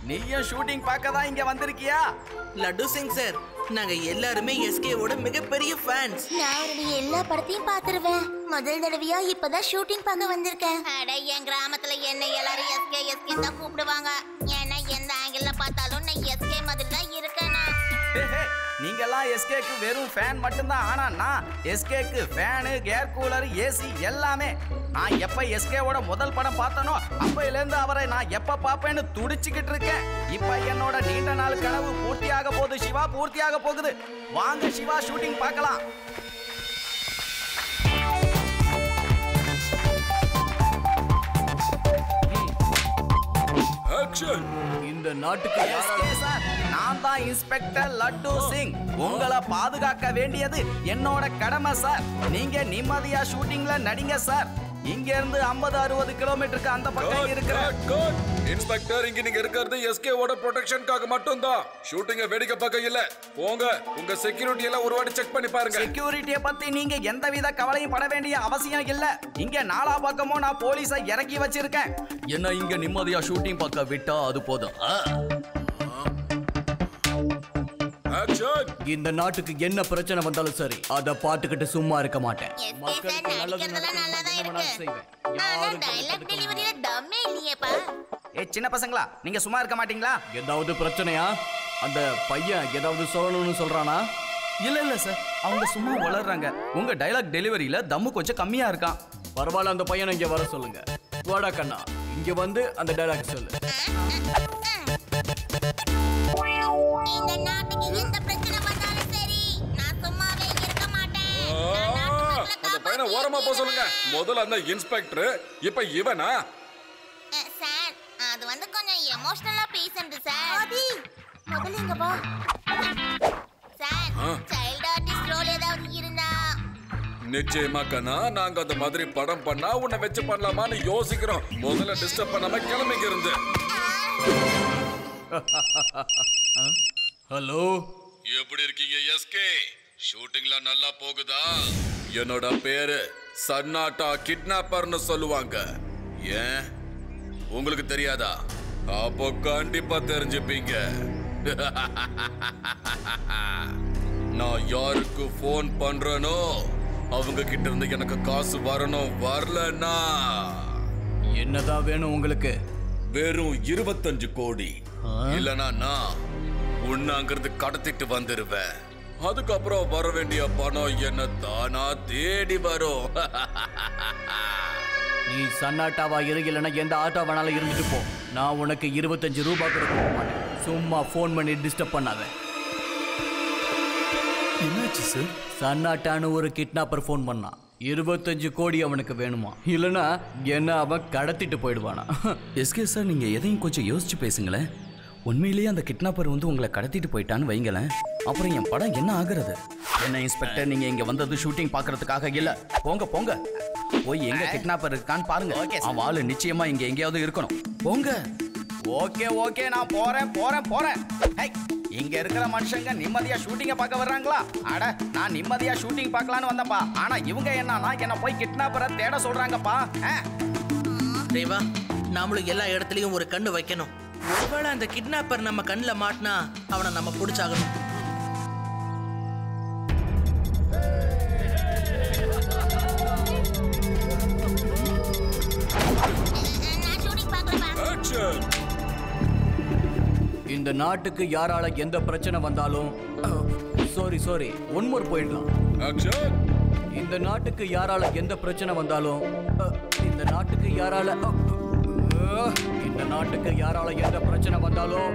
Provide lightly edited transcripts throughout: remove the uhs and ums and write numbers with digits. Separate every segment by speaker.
Speaker 1: நீயும் ஷூட்டிங் பார்க்க தான் இங்க வந்திருக்கியா?
Speaker 2: லட்டு சிங் சார், நாங்க எல்லாருமே எஸ்கேவோட மிகப்பெரிய ஃபேன்ஸ்.
Speaker 3: நான் அவருடைய எல்லா படத்தையும் பாத்துருவேன். முதல் தடவையா இப்பதான் ஷூட்டிங் பார்க்க வந்திருக்கேன். அட, என் கிராமத்துல என்ன எல்லாரும் எஸ்கே எஸ்கே தான் கூப்பிடுவாங்க. ஏன்னா எந்த ஆங்கிள் பார்த்தாலும் நான் எஸ்கே மாதிரி தான் இருக்கேன்.
Speaker 1: நீங்க எல்லாம் எஸ்கேக்கு வெறும் ஃபேன் மட்டும்தான். ஆனா நான் எஸ்கேக்கு ஃபேனு, ஏர் கூலர், ஏசி எல்லாமே. நான் எப்ப எஸ்கேவோட முதல் படம் பார்த்தனோ அப்பையில இருந்து அவரை நான் எப்ப பாப்பேன்னு துடிச்சுக்கிட்டு இருக்கேன். இப்ப என்னோட நீண்ட நாள் கனவு பூர்த்தியாக போகுது சிவா, பூர்த்தியாக போகுது. வாங்க சிவா, ஷூட்டிங் பார்க்கலாம்.
Speaker 4: இந்த நாட்டுக்கு
Speaker 1: சார், நான் தான் இன்ஸ்பெக்டர் லட்டு சிங். உங்களை பாதுகாக்க வேண்டியது என்னோட கடமை சார். நீங்க நிம்மதியா ஷூட்டிங்ல நடிங்க சார். இங்க இருந்து 50-60 கிலோமீட்டருக்கு அந்த பக்கம் இருக்கிற
Speaker 5: இன்ஸ்பெக்டர், இங்க நீங்க இருக்கிறது எஸ்கே ஓட ப்ரொடெக்ஷனுக்காக மட்டும் தான். ஷூட்டிங்க வேடிக்கை பார்க்க இல்ல. போங்க, உங்க செக்யூரிட்டி எல்லாம் ஒரு வாட்டி செக் பண்ணி பாருங்க.
Speaker 1: செக்யூரிட்டியை பத்தி நீங்க எந்தவித கவலையும் பட வேண்டிய அவசியம் இல்ல. இங்க நாலா பக்கமும் நான் போலீஸை இறக்கி வச்சிருக்கேன்.
Speaker 4: என்ன இங்க நிம்மதியா ஷூட்டிங் பார்க்க விட்டா அது போதும். இந்த நாட்டுக்கு என்ன பிரச்சனை வந்தாலும் சரி, அத பாத்துக்கிட்டு சும்மா இருக்க மாட்டேன்.
Speaker 3: மக்களுக்கு நல்லது
Speaker 1: சின்ன பசங்களா, நீங்க சும்மா இருக்க மாட்டீங்களா?
Speaker 4: ஏதாவது பிரச்சனையா? அந்த பையன் ஏதாவது சொல்லணும்னு சொல்றானா?
Speaker 1: இல்ல சார், அவங்க சும்மா வளர்றாங்க. உங்க டைலாக் டெலிவரியில தம்மு கொஞ்சம் கம்மியா இருக்கான்.
Speaker 4: பரவாயில்ல, அந்த பையனை இங்க வர சொல்லுங்க. வாடா கண்ணா, இங்க வந்து அந்த டைலாக் சொல்லு.
Speaker 3: இந்த நாட்டுக்கு எந்த பிரச்சனை வந்தாலும் சரி, நான் சும்மாவே இருக்க மாட்டேன்.
Speaker 5: அந்த பையனை ஓரமா போக சொல்லுங்க. முதல்ல அந்த இன்ஸ்பெக்டர், இப்ப இவனா?
Speaker 3: சார், அது வந்து கொஞ்சம் எமோஷனலா பேசுறது சார். ஆதி, முதல்ல இங்க வா. சார், சைல்ட் ஆர்டிஸ்ட் ரோல் ஏதாவது இருந்தா?
Speaker 5: நிச்சயமா கண்ணா, நாங்க அந்த மாதிரி படம் பண்ணா உன்னை வச்சு பண்ணலாமான்னு யோசிக்கிறோம். முதல்ல டிஸ்டர்ப் பண்ணாம கிளம்பிங்க இருந்து.
Speaker 4: ஹலோ,
Speaker 5: எப்படி இருக்கீங்க எஸ்கே? ஷூட்டிங்ல நல்லா போகுதா? என்னோட பேரு சன்னாட்டா கிட்னாப்பர்னு சொல்லுவாங்க. ஏன் உங்களுக்கு தெரியாதா? அப்போ கண்டிப்பா தெரிஞ்சுப்பீங்க. நான் யாருக்கு போன் பண்றேனோ அவங்க கிட்ட இருந்து எனக்கு காசு வரணும். வரலன்னா
Speaker 4: என்னதான் வேணும் உங்களுக்கு?
Speaker 5: வெறும் 25 கோடி. இல்லனா நான் உன்னாங்கிறது கடத்திட்டு வந்துருவேன். அதுக்கப்புறம் வர வேண்டிய பணம் என்ன தானா தேடி வரும்.
Speaker 4: நீ சன்னாட்டாவா இல்லைன்னா எந்த ஆட்டோ வேணாலும் இருந்துட்டு போ. நான் உனக்கு 25 ரூபாய் கூட கொடுக்க மாட்டேன். சும்மா போன் பண்ணி டிஸ்டர்ப் பண்ணாத.
Speaker 1: என்னாச்சு சார்?
Speaker 4: சன்னாட்டான்னு ஒரு கிட்னாப்பர் போன் பண்ணான். 25 கோடி அவனுக்கு வேணுமா, இல்லைன்னா என்ன அவன் கடத்திட்டு போயிடுவானா?
Speaker 1: எஸ்கே சார், நீங்க எதையும் கொஞ்சம் யோசிச்சு பேசுங்களேன். உண்மையிலேயே அந்த கிட்னாப்பர் வந்து உங்களை கடத்திட்டு போயிட்டான்னு வைங்களேன், அப்புறம் என் படம் என்ன ஆகுறது? என்ன இன்ஸ்பெக்டர், நீங்க இங்க வந்தது ஷூட்டிங் பாக்குறதுக்காக இல்ல. போங்க போங்க, போய் எங்க கிட்னாப்பர் இருக்கான்னு பாருங்க. அவன் ஆளு நிச்சயமா இங்க எங்கேயாவது இருக்கணும். போங்க. ஓகே ஓகே, நான் போறேன் போறேன் போறேன். இங்க இருக்கிற மனுஷங்க நிம்மதியா ஷூட்டிங்க பார்க்க வர்றாங்களா? அட, நான் நிம்மதியா ஷூட்டிங் பார்க்கலான்னு வந்தப்பா. ஆனா இவங்க என்ன போய் கிட்னாப்பரை தேட சொல்றாங்கப்பா.
Speaker 2: தேவா, நாமளும் எல்லா இடத்துலயும் ஒரு கண்ணு வைக்கணும். ஒருவேளை அந்த கிட்னாப்பர் நம்ம கண்ணில் மாட்டினா அவனை நம்ம பிடிச்சாகணும்.
Speaker 4: இந்த நாட்டுக்கு யாரால எந்த பிரச்சனை வந்தாலும் சாரி ஒன் மோர் போயிடலாம். இந்த நாட்டுக்கு யாரால எந்த பிரச்சனை வந்தாலும் இந்த நாட்டுக்கு யாரால எந்த பிரச்சனை வந்தாலும்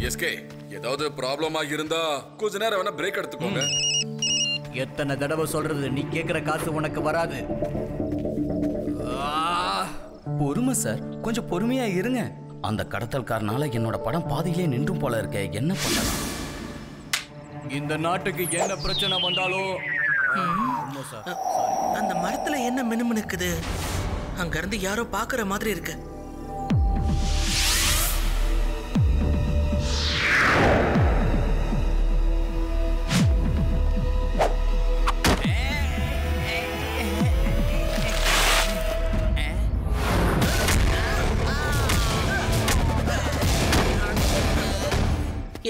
Speaker 5: எஸ்கே, ஏதாவது ப்ராப்ளமா இருந்தா கொஞ்ச நேரம் வேணா பிரேக் எடுத்துக்கோங்க.
Speaker 4: எத்தனை தடவை சொல்றது, நீ கேக்குற காசு உனக்கு வராது.
Speaker 1: பொறுமை சார், கொஞ்சம் பொறுமையா இருங்க. அந்த கடத்தல்காரனால என்னோட படம் பாதியிலே நின்றும் போல இருக்க. என்ன பண்ணலாம்?
Speaker 4: இந்த நாட்டுக்கு என்ன பிரச்சனை வந்தாலும்
Speaker 2: அந்த மரத்துல என்ன மினுமினுக்குது? அங்க இருந்து யாரோ பாக்குற மாதிரி இருக்கு.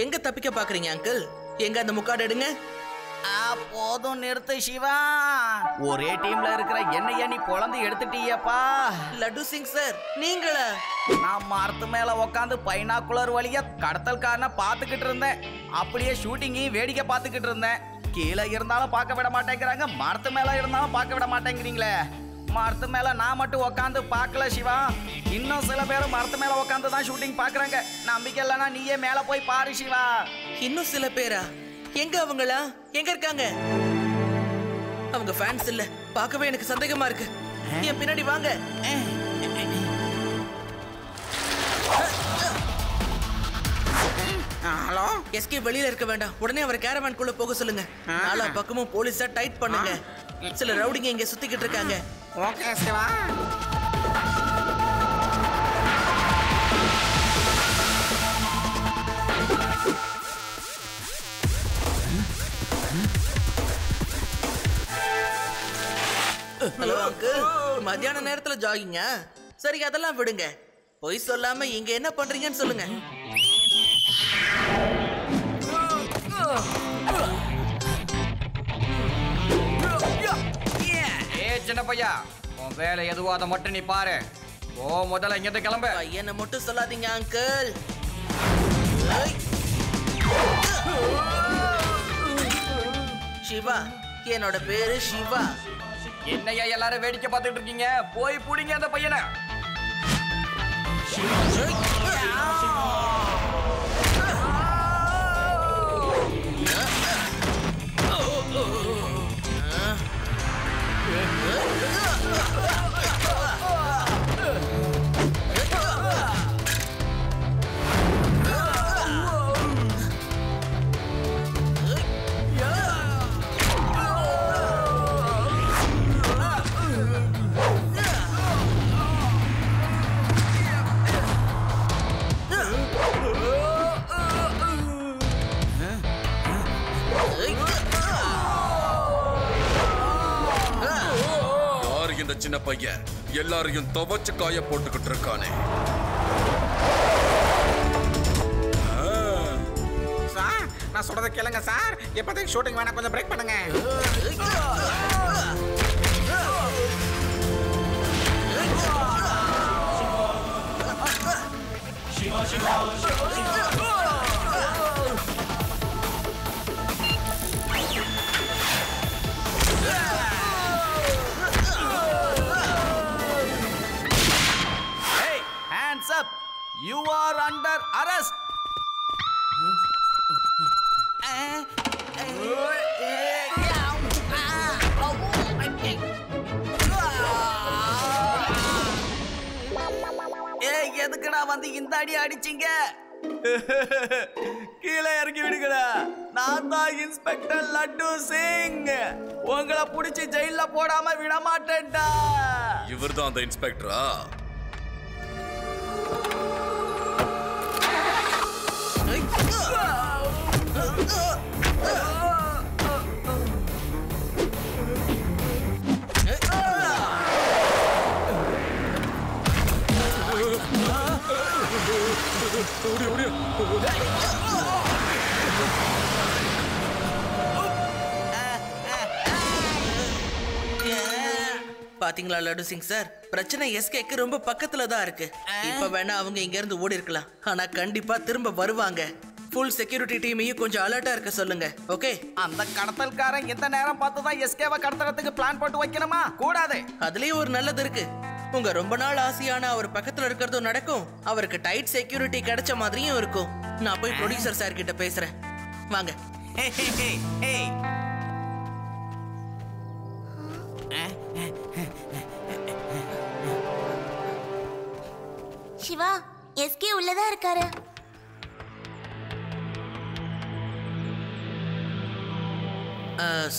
Speaker 2: எங்க தப்பிக்க பாக்குறீங்க அங்கிள்? எங்க அந்த முக்காடு எடுங்க.
Speaker 1: போதும் நிறுத்து சிவா. ஒரே டீம்ல இருக்கிற என்னைய நீ பொழந்து எடுத்துட்டீயப்பா.
Speaker 2: லட்டு சிங் சார் நீங்களா?
Speaker 1: நான் மரத்து மேல உட்காந்து பைனாக்குலர் வழியா கடத்தல்காரனை பார்த்துக்கிட்டு இருந்தேன். அப்படியே ஷூட்டிங்கையும் வேடிக்கை பார்த்துக்கிட்டு இருந்தேன். கீழே இருந்தாலும் பார்க்க விட மாட்டேங்கிறாங்க, மரத்து மேல இருந்தாலும் பார்க்க விட மாட்டேங்கிறீங்களே. மரத்து மேல நான் மட்டும் உட்காந்து பார்க்கல சிவா, இன்னும் சில பேரும் மரத்து மேல உட்காந்து தான் ஷூட்டிங் பாக்குறாங்க. நம்பிக்கை இல்லைன்னா நீயே மேல போய் பாரு சிவா.
Speaker 2: இன்னும் சில பேரா? எங்க அவங்களா? எங்க இருக்காங்க? அவங்க ஃபேன்ஸ் இல்ல, பார்க்கவே எனக்கு சந்தேகமா இருக்கு. என் பின்னாடி வாங்க.
Speaker 6: ஹலோ,
Speaker 2: எஸ்கே வெளியில இருக்க வேண்டாம், உடனே அவர் கேரவான் குள்ள போக சொல்லுங்க. நாலா பக்கமும் போலீஸா டைட் பண்ணுங்க. சில ரவுடிங்க இங்க சுத்திக்கிட்டு இருக்காங்க.
Speaker 6: ஓகே சிவா.
Speaker 2: ஹலோ அங்கிள், மத்தியான நேரத்துல ஜாகிங்க? சரி அதெல்லாம் விடுங்க, பொய் சொல்லாம இங்க என்ன பண்றீங்கன்னு சொல்லுங்க.
Speaker 4: சின்ன பையா, உன் வேலை எதுவோ அதை மட்டும் நீ பாரு. முதல்ல இங்க கிளம்ப.
Speaker 2: என்ன மட்டும் சொல்லாதீங்க அங்கிள். சிவா, என்னோட பேரு சிவா.
Speaker 4: என்னையா எல்லாரும் வேடிக்கை பார்த்துட்டு இருக்கீங்க? போய் புடிங்க அந்த பையனை.
Speaker 5: இந்த சின்ன பையன் எல்லாரையும் துவச்சு காய போட்டுக்கிட்டு இருக்கானே.
Speaker 6: சார், நான் சொல்றதை கேளுங்க சார். இப்போதைக்கு ஷூட்டிங் வேணா, கொஞ்சம் பிரேக் பண்ணுங்க.
Speaker 1: You are under arrest. எதுக்குடா வந்து இந்த அடி அடிச்சீங்க? கீழே இறக்கி விடுங்கடா. நான் தான் இன்ஸ்பெக்டர் லட்டு சிங். உங்களை புடிச்சு ஜெயில போடாம விட மாட்டேன்டா.
Speaker 5: இவர்தான் அந்த இன்ஸ்பெக்டரா?
Speaker 2: பாத்தீங்களா லட்டு சிங் சார், பிரச்சனை எஸ்கேக்கு ரொம்ப பக்கத்துல தான் இருக்கு. இப்ப வேணா அவங்க இங்க இருந்து ஓடி இருக்கலாம், ஆனா கண்டிப்பா திரும்ப வருவாங்க. ஃபுல் செக்யூரிட்டி டீமையும் கொஞ்சம் அலர்ட்டா இருக்க சொல்லுங்க. ஓகே?
Speaker 1: அந்த கடத்தல்காரன் எந்த நேரம் பார்த்து தான் எஸ்கேவை கடத்துறதுக்கு பிளான் போட்டு வைக்கணுமா? கூடாது.
Speaker 2: அதுலயும் ஒரு நல்லது இருக்கு. உங்க ரொம்ப நாள் ஆசையான அவர் பக்கத்துல இருக்கிறதும் நடக்கும், அவருக்கு டைட் செக்யூரிட்டி கிடைச்ச மாதிரியும் இருக்கும். நான் போய் ப்ரொடியூசர் சார் கிட்ட பேசுறேன். வாங்க.
Speaker 3: சிவா, எஸ்கே உள்ளதா இருக்காரு.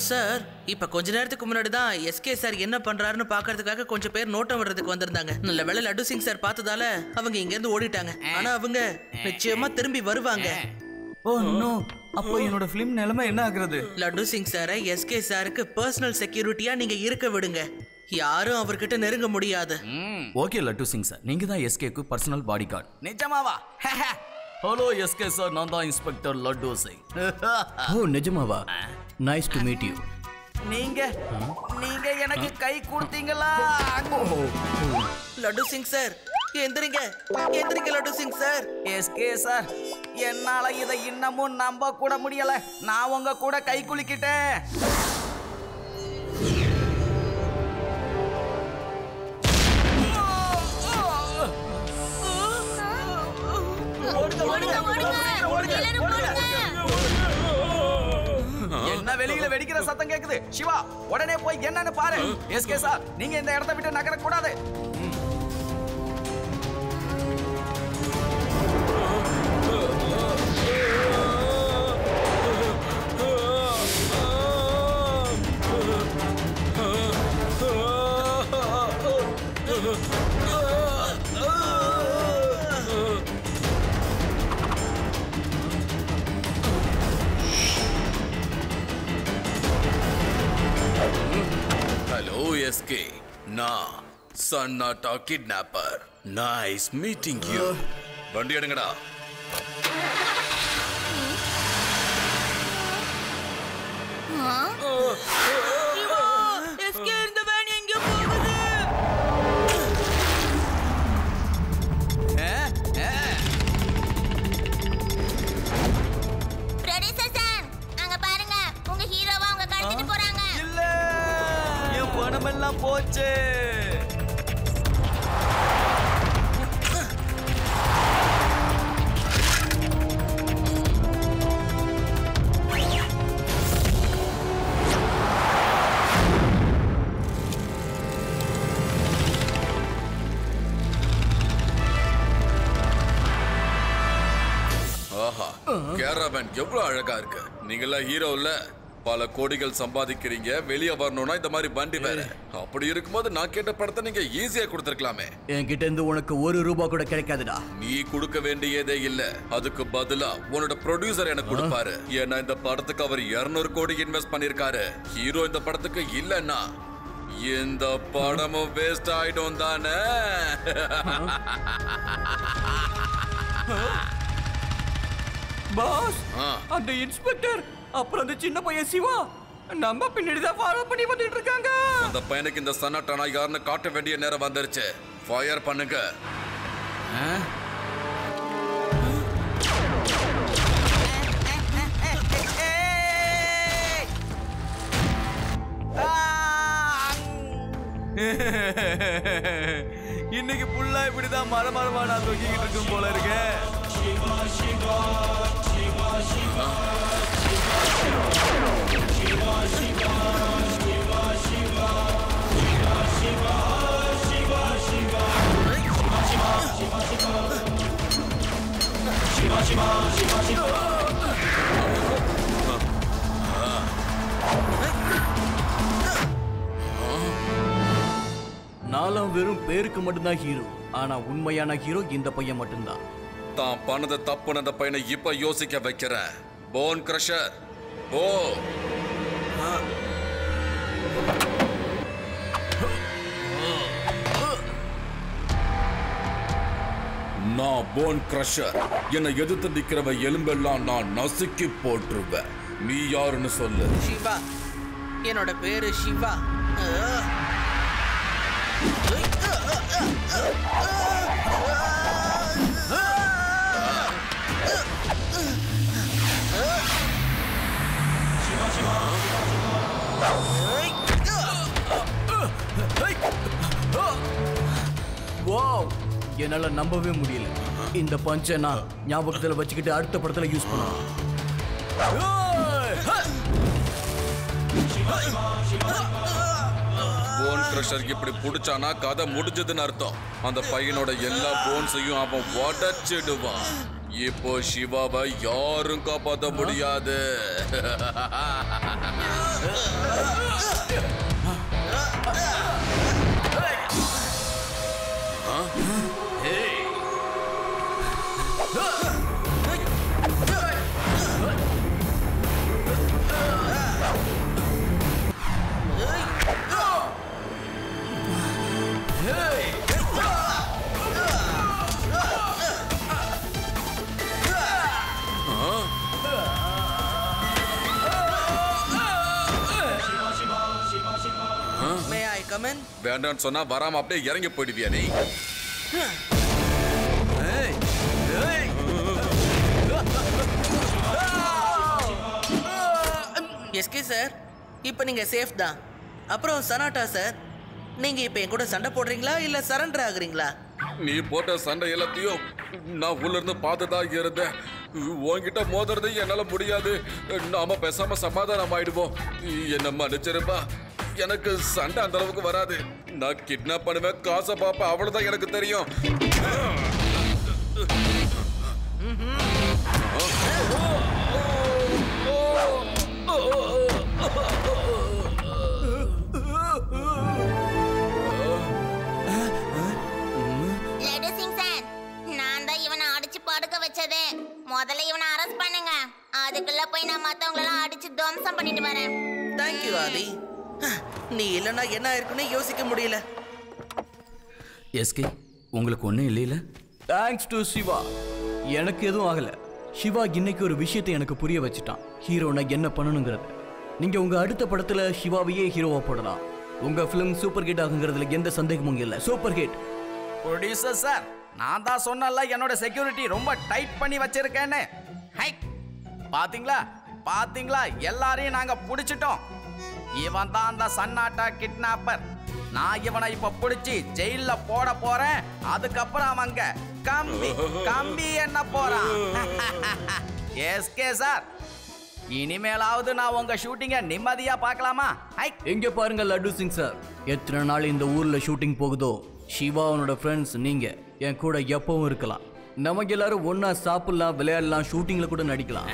Speaker 2: சார், இப்ப கொஞ்ச நேரத்துக்கு முன்னாடி தான் எஸ்கே சார் என்ன பண்றாருன்னு பாக்குறதுக்காக கொஞ்சம் பேர் நோட்டம் விடுறதுக்கு வந்திருந்தாங்க. நல்ல வேளை லட்டு சிங் சார் பார்த்ததால அவங்க இங்க இருந்து ஓடிட்டாங்க. ஆனா அவங்க நிச்சயமா திரும்பி வருவாங்க.
Speaker 1: ஓ நோ, அப்போ என்னோட ஃபிலிம் நிலைமை என்ன ஆகுறது?
Speaker 2: லட்டு சிங் சாரை எஸ்கே சாருக்கு பர்சனல் செக்யூரிட்டியா நீங்க இருக்க விடுங்க. யாரும் அவர்கிட்ட நெருங்க முடியாது.
Speaker 1: ஓகே லட்டு சிங் சார், நீங்க தான் எஸ்கேக்கு பர்சனல் பாடி கார்டு. நிஜமாவா? ஹலோ எஸ்கே சார், நான் தான் இன்ஸ்பெக்டர் லட்டு சிங்.
Speaker 4: ஓ நிஜமாவா? Nice to meet you.
Speaker 1: நீங்க எனக்கு கை கொடுத்தீங்களா?
Speaker 2: லட்டு சிங் சார், எந்திரிங்க எந்திரிங்க laddu Singh sir.
Speaker 1: SK sir, என்னால இதை இன்னமும் நம்ப கூட முடியல. நான் உங்க கூட கை குலுக்கிட்டேன். என்ன வெளியில வெடிக்கிற சத்தம் கேக்குது? சிவா, உடனே போய் என்னன்னு பாரு. எஸ்கே சார், நீங்க இந்த இடத்தை விட்டு நகர கூடாது.
Speaker 5: Hello, SK. நான் சன்னாட்டா கிட்னாப்பர். Nice meeting you. வண்டி எடுங்கடா.
Speaker 2: எஸ்கே, இந்த வேன் எங்க போகுது?
Speaker 3: ப்ரொடியூசர் சார், அங்க பாருங்க, உங்க ஹீரோவா அவங்க கடத்திட்டு போறாங்க.
Speaker 1: இல்ல, என் பணம் எல்லாம் போச்சு.
Speaker 5: ஆஹா, கேரவன் எவ்வளவு அழகா இருக்கு. நீங்களா ஹீரோ இல்ல, பல கோடிகள் சம்பாதிக்கிறீங்க. வெளியே வரணும்னா இந்த மாதிரி வண்டி வேற. அப்படி இருக்கும்போது நான் கேட்ட படத்தை நீங்க ஈஸியா கொடுத்திருக்கலாமே.
Speaker 4: என்கிட்ட இருந்து உனக்கு ₹1 கூட கிடைக்காதுடா.
Speaker 5: நீ கொடுக்க வேண்டியதே இல்ல. அதுக்கு பதிலா உன்னோட ப்ரொடியூசர் எனக்கு கொடுப்பாரு. ஏன்னா இந்த படத்துக்கு அவர் 200 கோடி இன்வெஸ்ட் பண்ணிருக்காரு. ஹீரோ இந்த படத்துக்கு இல்லன்னா இந்த படமும் வேஸ்ட் ஆயிடும் தானே.
Speaker 4: பாஸ், அந்த இன்ஸ்பெக்டர் அப்புறம் அந்த சின்ன பையன் சிவா நம்ம பின்னாடி தான் ஃபாலோ பண்ணி வந்துட்டு இருக்காங்க.
Speaker 5: அந்த பையனுக்கு இந்த சன்னாட்டானா யாருன்னு காட்ட வேண்டிய நேரம் வந்துருச்சு. ஃபயர் பண்ணுங்க.
Speaker 1: இன்னைக்கு புல்லா இப்படிதான் மரமரமா நான் தொங்கிக்கிட்டு இருக்கும் போல இருக்கு.
Speaker 4: நாலாம் வெறும் பேருக்கு மட்டும்தான் ஹீரோ. ஆனா உண்மையான ஹீரோ இந்த பையன் மட்டும்தான்.
Speaker 5: தான் பண்ணத தப்புன அந்த பையனை இப்ப யோசிக்க வைக்கிறேன். போன் கிரஷர், ஓ நான் போன் கிரஷர். என்னை எதிர்த்து நிக்கிறவ எலும்பெல்லாம் நான் நசுக்கி போட்டுருவேன். நீ யாருன்னு சொல்லு.
Speaker 2: சிவா, என்னோட பேரு சிவா.
Speaker 4: வாவ், என்னால நம்பவே முடியல. இந்த பஞ்சை நான் ஞாபகத்துல வச்சுக்கிட்டு அடுத்த படத்துல யூஸ் பண்ணுவேன்.
Speaker 5: போன் கிரஷர் இப்படி புடிச்சானா கதை முடிஞ்சதுன்னு அர்த்தம். அந்த பையனோட எல்லா போன்ஸையும் அவன் உடைச்சிடுவான். இப்போ சிவாவை யாரும் காப்பாற்ற முடியாது. வேண்டாம்னு சொன்னா வராம அப்படியே இறங்கி போயிடுவியா நீ?
Speaker 2: எஸ்கே சார், இப்போ நீங்க சேஃப் தான். அப்புறம் சனாட்டா சார், நீங்க இப்போ என் கூட சண்டை போடுறீங்களா இல்ல சரண்டர் ஆகுறீங்களா?
Speaker 5: நீ போட்ட சண்டை எல்லாத்தையும் நான் உள்ள இருந்து பார்த்துதான் இருந்தேன். உன்கிட்ட மோதுறது என்னால முடியாது. நாம பேசாம சமாதானம் ஆயிடுவோம். என்ன மன்னிச்சிருப்பா. எனக்கு சண்டை அந்த அளவுக்கு வராது. நான் கிட்னாப் பண்ணுவேன், காசை பார்ப்பேன், அவ்வளவுதான் எனக்கு தெரியும்.
Speaker 3: லட்டு சிங் சார், நான் தான் இவனை அடிச்சு படுக்க வச்சதே. முதல்ல இவனை அரெஸ்ட் பண்ணுங்க. அதுக்குள்ள போய் நான் மத்தவங்களெல்லாம் அடிச்சு துவம்சம் பண்ணிட்டு வரேன்.
Speaker 2: தேங்க்யூ ஆதி. நீ இல்லைன்னா என்ன இருக்குன்னு யோசிக்க முடியல.
Speaker 1: எஸ்கே, உங்களுக்கு ஒன்றும் இல்லையில?
Speaker 4: Thanks to Siva. எனக்கு எதுவும் ஆகல. சிவா இன்னைக்கு ஒரு விஷயத்தை எனக்கு புரிய வச்சுட்டான். ஹீரோனா என்ன பண்ணணுங்கிறது. நீங்க உங்க அடுத்த படத்துல சிவாவையே ஹீரோவா போடலாம். உங்க ஃபிலிம் சூப்பர் ஹிட் ஆகுங்கிறதுல எந்த சந்தேகமும் இல்லை. Super hit.
Speaker 1: ப்ரொடியூசர் சார், நான் தான் சொன்னல என்னோட செக்யூரிட்டி ரொம்ப டைட் பண்ணி வச்சிருக்கேன்னு. ஹை, பாத்தீங்களா பாத்தீங்களா, எல்லாரையும் நாங்க பிடிச்சிட்டோம். இவன் தான் அந்த சன்னாட்டா கிட்னாப்பர். நான் இவனை இப்ப பிடிச்சி ஜெயில போட போறேன். அதுக்கப்புறம் அவங்க கம்பி கம்பி என்ன போறான். எஸ்கே சார், இனிமேலாவது நான் உங்க ஷூட்டிங்க நிம்மதியா பார்க்கலாமா?
Speaker 4: எங்க பாருங்க லட்டு சிங் சார், எத்தனை நாள் இந்த ஊர்ல ஷூட்டிங் போகுதோ சிவாவோட ஃப்ரெண்ட்ஸ் நீங்க என் கூட எப்பவும் இருக்கலாம். நமக்கு எல்லாரும் ஒன்னா சாப்பிடலாம், விளையாடலாம், ஷூட்டிங்ல கூட நடிக்கலாம்.